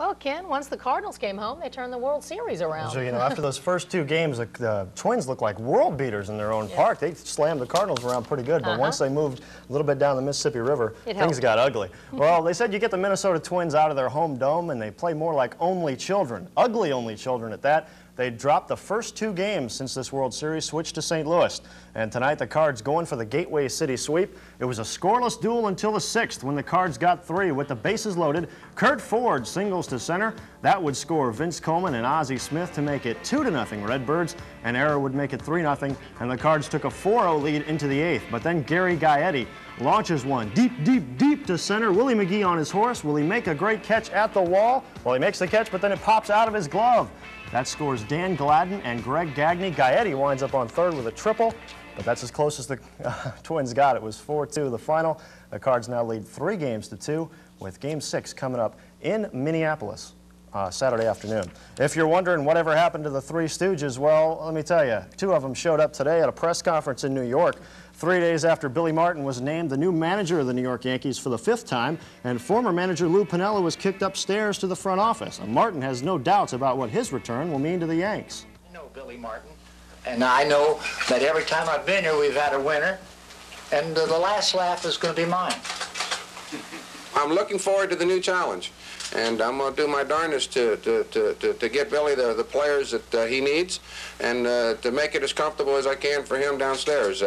Well, Ken, once the Cardinals came home, they turned the World Series around. So, you know, after those first two games, the Twins looked like world beaters in their own park. They slammed the Cardinals around pretty good, but once they moved a little bit down the Mississippi River, things got ugly. Well, they said you get the Minnesota Twins out of their home dome, and they play more like only children, ugly only children at that. They dropped the first two games since this World Series switched to St. Louis. And tonight the Cards going for the Gateway City sweep. It was a scoreless duel until the 6th when the Cards got three with the bases loaded. Kurt Ford singles to center. That would score Vince Coleman and Ozzie Smith to make it 2-0 Redbirds. An error would make it 3-0, and the Cards took a 4-0 lead into the 8th. But then Gary Gaetti launches one deep to center. Willie McGee on his horse. Will he make a great catch at the wall? Well, he makes the catch, but then it pops out of his glove. That scores Dan Gladden and Greg Gagne. Gaetti winds up on third with a triple, but that's as close as the Twins got. It was 4-2 the final. The Cards now lead 3-2 with Game 6 coming up in Minneapolis Saturday afternoon. If you're wondering whatever happened to the Three Stooges, well, let me tell you, two of them showed up today at a press conference in New York. 3 days after Billy Martin was named the new manager of the New York Yankees for the 5th time, and former manager Lou Piniella was kicked upstairs to the front office. And Martin has no doubts about what his return will mean to the Yanks. I know Billy Martin, and I know that every time I've been here we've had a winner, and the last laugh is going to be mine. I'm looking forward to the new challenge, and I'm going to do my darndest to get Billy the players that he needs, and to make it as comfortable as I can for him downstairs.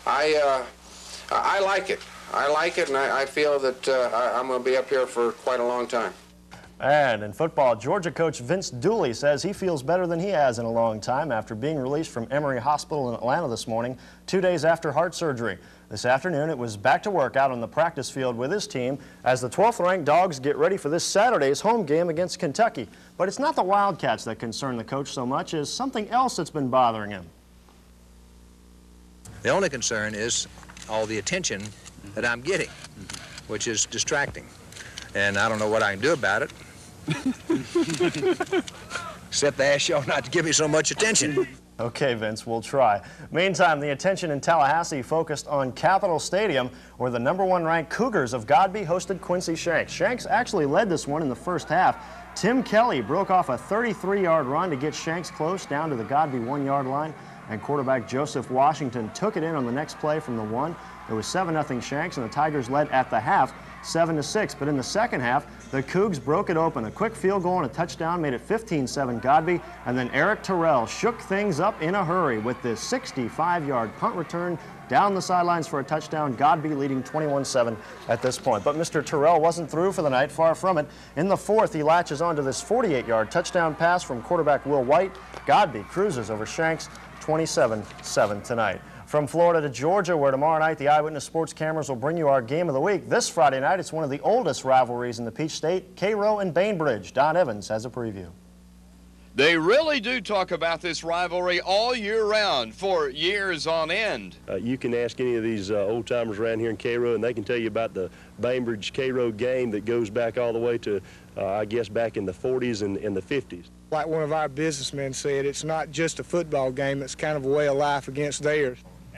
I like it. I like it, and I feel that I'm going to be up here for quite a long time. And in football, Georgia coach Vince Dooley says he feels better than he has in a long time after being released from Emory Hospital in Atlanta this morning, 2 days after heart surgery. This afternoon, it was back to work out on the practice field with his team as the 12th-ranked Dogs get ready for this Saturday's home game against Kentucky. But it's not the Wildcats that concern the coach so much as something else that's been bothering him. The only concern is all the attention that I'm getting, which is distracting. And I don't know what I can do about it. Except they ask y'all not to give me so much attention. Okay, Vince, we'll try. Meantime, the attention in Tallahassee focused on Capitol Stadium, where the #1 ranked Cougars of Godby hosted Quincy Shanks. Shanks actually led this one in the first half. Tim Kelly broke off a 33-yard run to get Shanks close down to the Godby 1-yard line, and quarterback Joseph Washington took it in on the next play from the 1. It was 7-0 Shanks, and the Tigers led at the half 7-6. But in the second half, the Cougs broke it open. A quick field goal and a touchdown made it 15-7 Godby, and then Eric Terrell shook things up in a hurry with this 65-yard punt return down the sidelines for a touchdown. Godby leading 21-7 at this point. But Mr. Terrell wasn't through for the night, far from it. In the 4th, he latches onto this 48-yard touchdown pass from quarterback Will White. Godby cruises over Shanks 27-7 tonight. From Florida to Georgia, where tomorrow night the Eyewitness Sports cameras will bring you our game of the week. This Friday night, it's one of the oldest rivalries in the Peach State, Cairo and Bainbridge. Don Evans has a preview. They really do talk about this rivalry all year round for years on end. You can ask any of these old-timers around here in Cairo, and they can tell you about the Bainbridge-Cairo game that goes back all the way to, I guess, back in the 40s and the 50s. Like one of our businessmen said, it's not just a football game, it's kind of a way of life against theirs.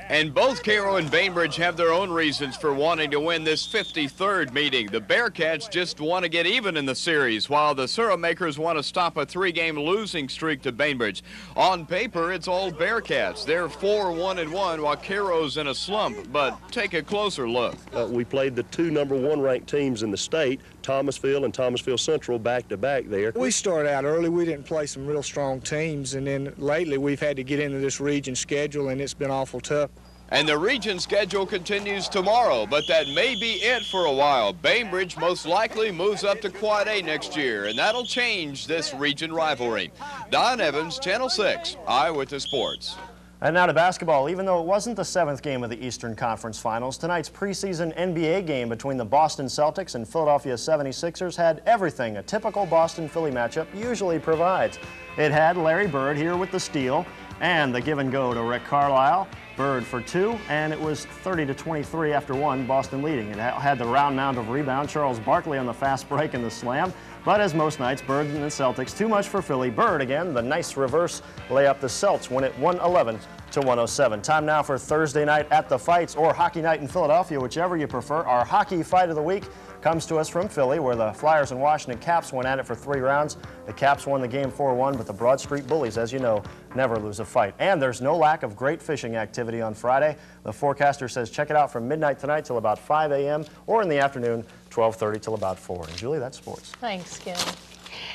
And both Cairo and Bainbridge have their own reasons for wanting to win this 53rd meeting. The Bearcats just want to get even in the series, while the syrup makers want to stop a 3-game losing streak to Bainbridge. On paper, it's all Bearcats. They're 4-1-1, while Cairo's in a slump. But take a closer look. We played the two #1 ranked teams in the state, Thomasville and Thomasville Central, back-to-back there. We started out early. We didn't play some real strong teams, and then lately we've had to get into this region schedule, and it's been awful tough. And the region schedule continues tomorrow, but that may be it for a while. Bainbridge most likely moves up to Quad A next year, and that'll change this region rivalry. Don Evans, Channel 6, Eyewitness Sports. And now to basketball. Even though it wasn't the 7th game of the Eastern Conference Finals, tonight's preseason NBA game between the Boston Celtics and Philadelphia 76ers had everything a typical Boston-Philly matchup usually provides. It had Larry Bird here with the steal and the give-and-go to Rick Carlisle. Bird for 2, and it was 30-23 after 1, Boston leading. It had the round mound of rebound, Charles Barkley on the fast break and the slam. But as most nights, Bird and the Celtics, too much for Philly. Bird again, the nice reverse layup. The Celts win it 111-107. Time now for Thursday night at the Fights, or Hockey Night in Philadelphia, whichever you prefer. Our hockey fight of the week comes to us from Philly, where the Flyers and Washington Caps went at it for 3 rounds. The Caps won the game 4-1, but the Broad Street Bullies, as you know, never lose a fight. And there's no lack of great fishing activity on Friday. The forecaster says check it out from midnight tonight till about 5 a.m. or in the afternoon, 12:30 till about 4. And Julie, that's sports. Thanks, Ken.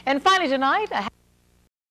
And finally tonight, a